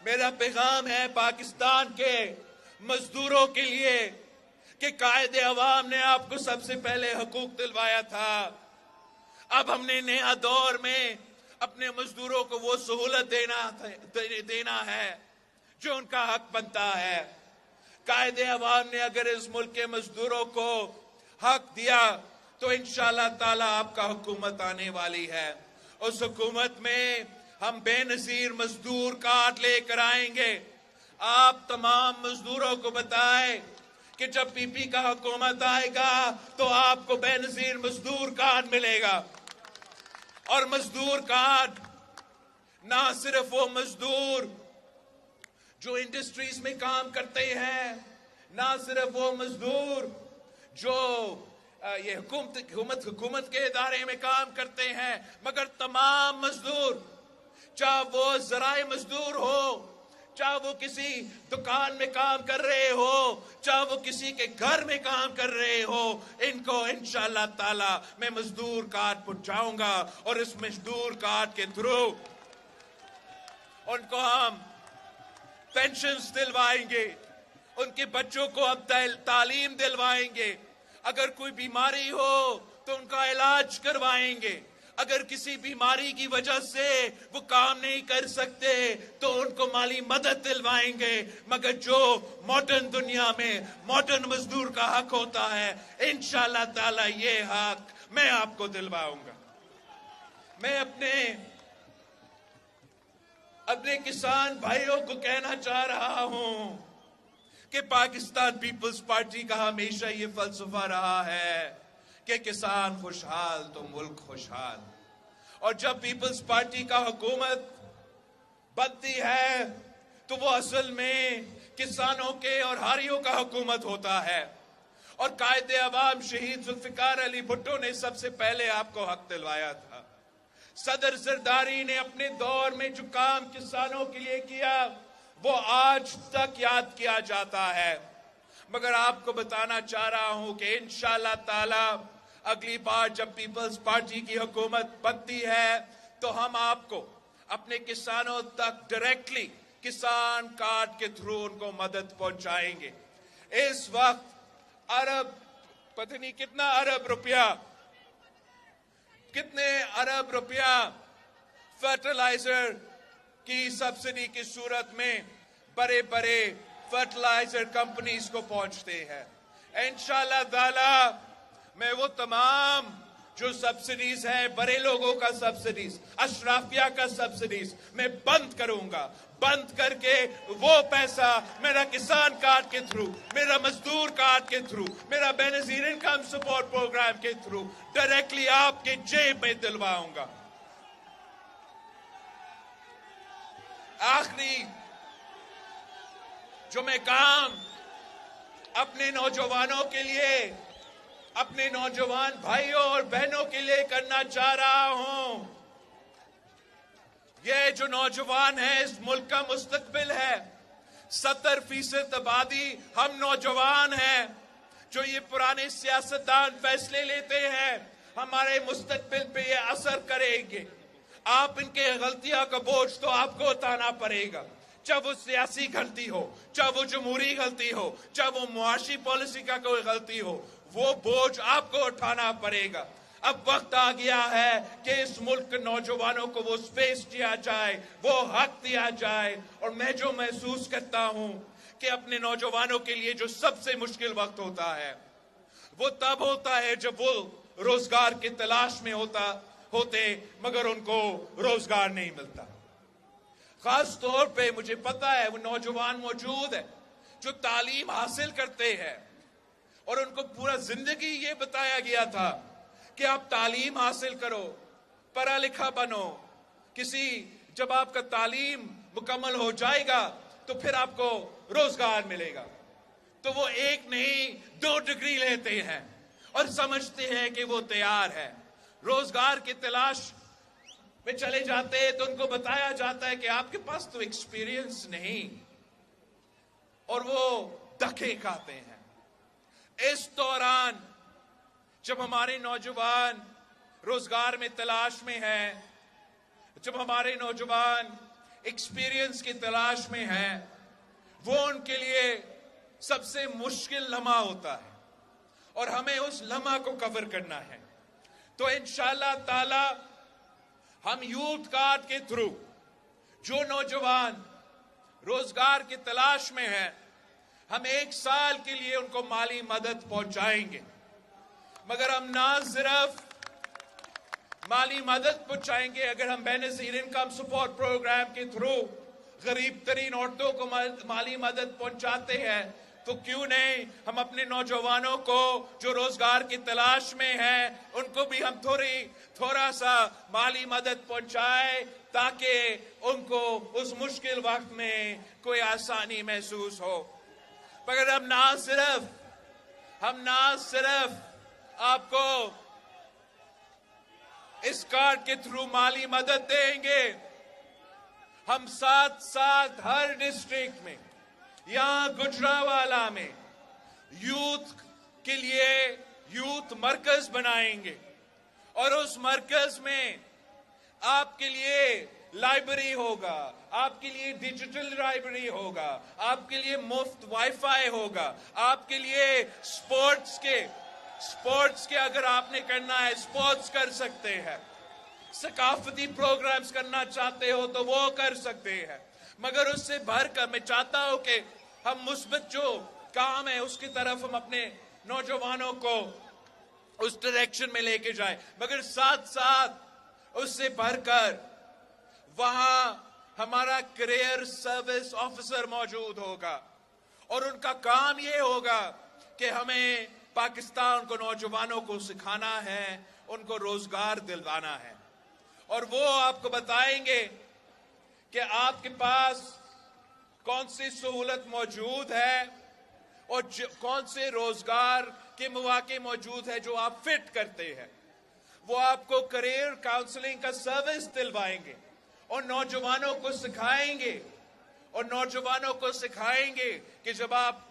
میرا پیغام ہے پاکستان کے مزدوروں کے لیے کہ قائد عوام نے آپ کو سب سے پہلے حقوق دلوایا تھا. اب ہم نے نیا دور میں اپنے مزدوروں کو وہ سہولت دینا ہے جو ان کا حق بنتا ہے. قائد عوام نے اگر اس ملک کے مزدوروں کو حق دیا تو انشاءاللہ تعالی آپ کا حکومت آنے والی ہے. اس حکومت میں ہم بے نظیر مزدور کارڈ لے کر آئیں گے. آپ تمام مزدوروں کو بتائیں کہ جب پی پی کا حکومت آئے گا تو آپ کو بے نظیر مزدور کارڈ ملے گا. اور مزدور کارڈ نہ صرف وہ مزدور جو انڈسٹریز میں کام کرتے ہیں، نہ صرف وہ مزدور جو یہ حکومت کے ادارے میں کام کرتے ہیں، مگر تمام مزدور، چاہے وہ زراعی مزدور ہو، چاہے وہ کسی دکان میں کام کر رہے ہو، چاہے وہ کسی کے گھر میں کام کر رہے ہو، ان کو انشاءاللہ تعالی میں مزدور کارڈ پہنچاؤں گا. اور اس مزدور کارڈ کے تھرو ان کو ہم پینشنز دلوائیں گے، ان کے بچوں کو اب تعلیم دلوائیں گے. اگر کوئی بیماری ہو تو ان کا علاج کروائیں گے. اگر کسی بیماری کی وجہ سے وہ کام نہیں کر سکتے تو ان کو مالی مدد دلوائیں گے. مگر جو ماڈرن دنیا میں ماڈرن مزدور کا حق ہوتا ہے، انشاءاللہ تعالی یہ حق میں آپ کو دلواؤں گا. میں اپنے کسان بھائیوں کو کہنا چاہ رہا ہوں کہ پاکستان پیپلز پارٹی کا ہمیشہ یہ فلسفہ رہا ہے کہ کسان خوشحال تو ملک خوشحال. اور جب پیپلز پارٹی کا حکومت بنتی ہے تو وہ اصل میں کسانوں کے اور ہاریوں کا حکومت ہوتا ہے. اور قائد عوام شہید ذوالفقار علی بھٹو نے سب سے پہلے آپ کو حق دلوایا تھا. صدر زرداری نے اپنے دور میں جو کام کسانوں کے لیے کیا وہ آج تک یاد کیا جاتا ہے. مگر آپ کو بتانا چاہ رہا ہوں کہ انشاءاللہ تعالی اگلی بار جب پیپلز پارٹی کی حکومت بنتی ہے تو ہم آپ کو اپنے کسانوں تک ڈائریکٹلی کسان کارڈ کے تھرو ان کو مدد پہنچائیں گے. اس وقت پتہ نہیں کتنے ارب روپیہ فرٹیلائزر کی سبسڈی کی صورت میں بڑے فرٹیلائزر کمپنیز کو پہنچتے ہیں. انشاءاللہ تعالی میں وہ تمام جو سبسڈیز ہیں، بڑے لوگوں کا سبسڈیز، اشرافیہ کا سبسڈیز، میں بند کروں گا. بند کر کے وہ پیسہ میرا کسان کارڈ کے تھرو، میرا مزدور کارڈ کے تھرو، میرا بے نظیر انکم سپورٹ پروگرام کے تھرو ڈائریکٹلی آپ کے جیب میں دلواؤں گا. آخری جو میں کام اپنے نوجوانوں کے لیے، اپنے نوجوان بھائیوں اور بہنوں کے لیے کرنا چاہ رہا ہوں، یہ جو نوجوان ہیں اس ملک کا مستقبل ہے. 70% آبادی ہم نوجوان ہیں. جو یہ پرانے سیاستدان فیصلے لیتے ہیں ہمارے مستقبل پہ یہ اثر کریں گے. آپ ان کے غلطیاں کا بوجھ تو آپ کو اٹھانا پڑے گا، چاہے وہ سیاسی غلطی ہو، چاہے وہ جمہوری غلطی ہو، چاہے وہ معاشی پالیسی کا کوئی غلطی ہو، وہ بوجھ آپ کو اٹھانا پڑے گا. اب وقت آ گیا ہے کہ اس ملک کے نوجوانوں کو وہ سپیس دیا جائے، وہ حق دیا جائے. اور میں جو محسوس کرتا ہوں کہ اپنے نوجوانوں کے لیے جو سب سے مشکل وقت ہوتا ہے وہ تب ہوتا ہے جب وہ روزگار کی تلاش میں ہوتے مگر ان کو روزگار نہیں ملتا. خاص طور پہ مجھے پتا ہے وہ نوجوان موجود ہیں جو تعلیم حاصل کرتے ہیں اور ان کو پورا زندگی یہ بتایا گیا تھا کہ آپ تعلیم حاصل کرو، پڑھا لکھا بنو، جب آپ کا تعلیم مکمل ہو جائے گا تو پھر آپ کو روزگار ملے گا. تو وہ ایک نہیں 2 ڈگری لیتے ہیں اور سمجھتے ہیں کہ وہ تیار ہے. روزگار کی تلاش میں چلے جاتے ہیں تو ان کو بتایا جاتا ہے کہ آپ کے پاس تو ایکسپیرینس نہیں، اور وہ دھکے کھاتے ہیں. اس دوران جب ہمارے نوجوان روزگار میں تلاش میں ہیں، جب ہمارے نوجوان ایکسپیرینس کی تلاش میں ہیں، وہ ان کے لیے سب سے مشکل لمحہ ہوتا ہے اور ہمیں اس لمحہ کو کور کرنا ہے۔ تو انشاءاللہ تعالی ہم یوتھ کارڈ کے تھرو جو نوجوان روزگار کی تلاش میں ہیں، ہم 1 سال کے لیے ان کو مالی مدد پہنچائیں گے۔ مگر ہم نہ صرف مالی مدد پہنچائیں گے، اگر ہم بے نظیر انکم سپورٹ پروگرام کے تھرو غریب ترین عورتوں کو مالی مدد پہنچاتے ہیں، تو کیوں نہیں ہم اپنے نوجوانوں کو جو روزگار کی تلاش میں ہیں ان کو بھی ہم تھوڑا سا مالی مدد پہنچائے، تاکہ ان کو اس مشکل وقت میں کوئی آسانی محسوس ہو۔ مگر ہم نہ صرف آپ کو اس کارڈ کے تھرو مالی مدد دیں گے، ہم ساتھ ہر ڈسٹرکٹ میں، یہاں گجرانوالہ میں یوتھ کے لیے یوتھ مرکز بنائیں گے، اور اس مرکز میں آپ کے لیے لائبریری ہوگا، آپ کے لیے ڈیجیٹل لائبریری ہوگا، آپ کے لیے مفت وائی فائی ہوگا، آپ کے لیے سپورٹس کے اگر آپ نے کرنا ہے سپورٹس کر سکتے ہیں، ثقافتی پروگرامز کرنا چاہتے ہو تو وہ کر سکتے ہیں۔ مگر اس سے بڑھ کر میں چاہتا ہوں کہ ہم مثبت جو کام ہے اس کی طرف ہم اپنے نوجوانوں کو اس ڈائریکشن میں لے کے جائیں، مگر ساتھ اس سے بڑھ کر وہاں ہمارا کیریئر سروس آفیسر موجود ہوگا، اور ان کا کام یہ ہوگا کہ ہمیں پاکستان کو نوجوانوں کو سکھانا ہے، ان کو روزگار دلوانا ہے، اور وہ آپ کو بتائیں گے کہ آپ کے پاس کون سی سہولت موجود ہے اور کون سے روزگار کے مواقع موجود ہے جو آپ فٹ کرتے ہیں۔ وہ آپ کو کیریئر کاؤنسلنگ کا سروس دلوائیں گے اور نوجوانوں کو سکھائیں گے کہ جب آپ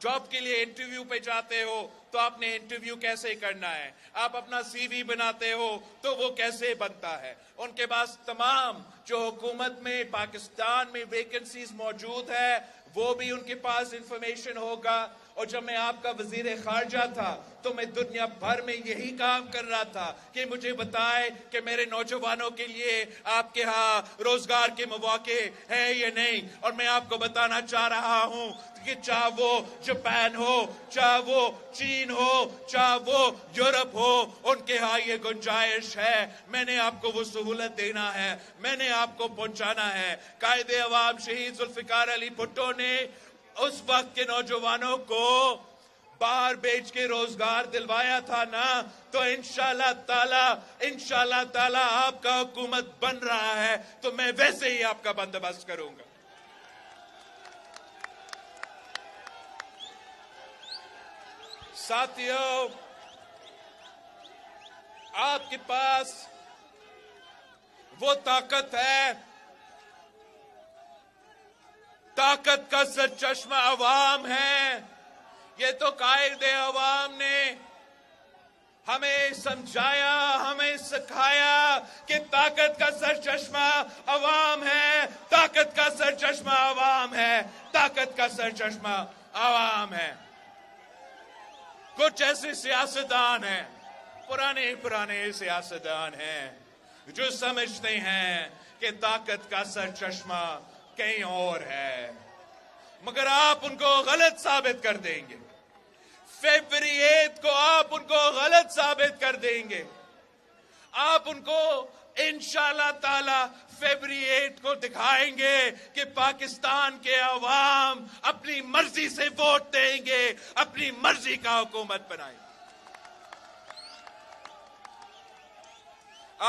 جاب کے لیے انٹرویو پہ جاتے ہو تو آپ نے انٹرویو کیسے کرنا ہے، آپ اپنا سی وی بناتے ہو تو وہ کیسے بنتا ہے۔ ان کے پاس تمام جو حکومت میں پاکستان میں ویکنسیز موجود ہے وہ بھی ان کے پاس انفارمیشن ہوگا۔ اور جب میں آپ کا وزیر خارجہ تھا تو میں دنیا بھر میں یہی کام کر رہا تھا کہ مجھے بتائے کہ میرے نوجوانوں کے لیے آپ کے ہاں روزگار کے مواقع ہیں یا نہیں، اور میں آپ کو بتانا چاہ رہا ہوں کہ چاہے وہ جاپان ہو، چاہے وہ چین ہو، چاہے وہ یورپ ہو، ان کے ہاں یہ گنجائش ہے۔ میں نے آپ کو وہ سہولت دینا ہے، میں نے آپ کو پہنچانا ہے۔ قائد عوام شہید ذوالفقار علی بھٹو نے اس وقت کے نوجوانوں کو باہر بیچ کے روزگار دلوایا تھا نا، تو انشاءاللہ تعالی آپ کا حکومت بن رہا ہے تو میں ویسے ہی آپ کا بندوبست کروں گا۔ ساتھیو، آپ کے پاس وہ طاقت ہے، طاقت کا سرچشمہ عوام ہے۔ یہ تو قائد عوام نے ہمیں سمجھایا، ہمیں سکھایا کہ طاقت کا سرچشمہ عوام ہے، طاقت کا سرچشمہ عوام ہے، طاقت کا سرچشمہ عوام ہے۔ کچھ ایسے سیاستدان ہیں، پرانے سیاستدان ہیں جو سمجھتے ہیں کہ طاقت کا سرچشمہ کہیں اور ہے، مگر آپ ان کو غلط ثابت کر دیں گے۔ فیبری 8 کو آپ ان کو غلط ثابت کر دیں گے۔ آپ ان کو انشاءاللہ تعالی فیبری 8 کو دکھائیں گے کہ پاکستان کے عوام اپنی مرضی سے ووٹ دیں گے، اپنی مرضی کا حکومت بنائیں گے۔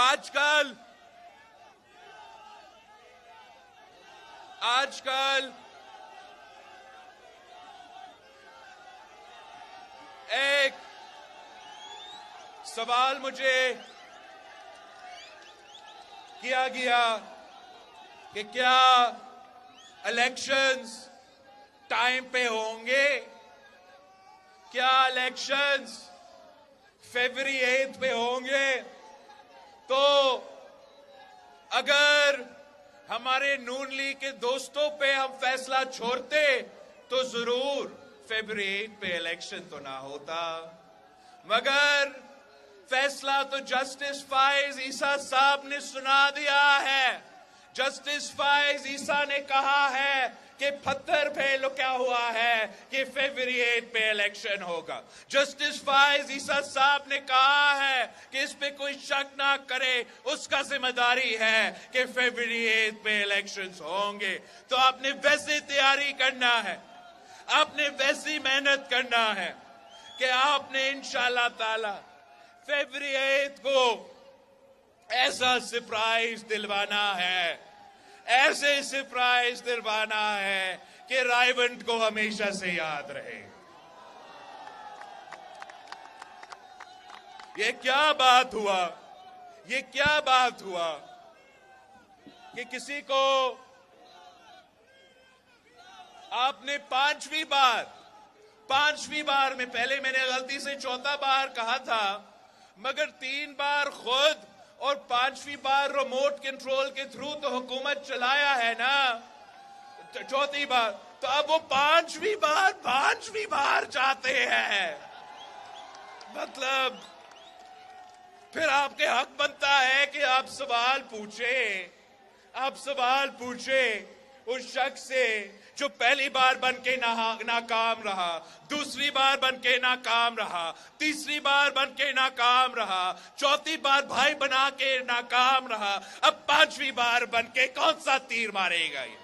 آج کل ایک سوال مجھے کیا گیا کہ کیا الیکشنز ٹائم پہ ہوں گے، کیا الیکشنز فیبری 8 پہ ہوں گے؟ تو اگر ہمارے نون لیگ کے دوستوں پہ ہم فیصلہ چھوڑتے تو ضرور فیبری 8 پہ الیکشن تو نہ ہوتا، مگر فیصلہ تو جسٹس فائز عیسیٰ صاحب نے سنا دیا ہے۔ جسٹس فائز عیسیٰ نے کہا ہے کہ پتھر پہ لکھا ہوا ہے کہ فیبری 8 پہ الیکشن ہوگا۔ جسٹس فائز عیسیٰ صاحب نے کہا ہے کہ اس پہ کوئی شک نہ کرے، اس کا ذمہ داری ہے کہ فیبری 8 پہ الیکشنز ہوں گے۔ تو آپ نے ویسے تیاری کرنا ہے، آپ نے ویسی محنت کرنا ہے کہ آپ نے انشاءاللہ تعالی فیبری 8 کو ایسا سرپرائز دلوانا ہے، ایسے سرپرائز دلوانا ہے کہ رائے ونڈ کو ہمیشہ سے یاد رہے۔ یہ کیا بات ہوا، یہ کیا بات ہوا کہ کسی کو آپ نے پانچویں بار میں، پہلے میں نے غلطی سے چوتھا بار کہا تھا، مگر 3 بار خود اور 5ویں بار ریموٹ کنٹرول کے تھرو تو حکومت چلایا ہے نا، چوتھی بار تو اب وہ 5ویں بار چاہتے ہیں۔ مطلب پھر آپ کے حق بنتا ہے کہ آپ سوال پوچھیں اس شخص سے جو پہلی بار بن کے ناکام رہا، دوسری بار بن کے ناکام رہا، تیسری بار بن کے ناکام رہا، چوتھی بار بھائی بنا کے ناکام رہا، اب 5ویں بار بن کے کون سا تیر مارے گا یہ؟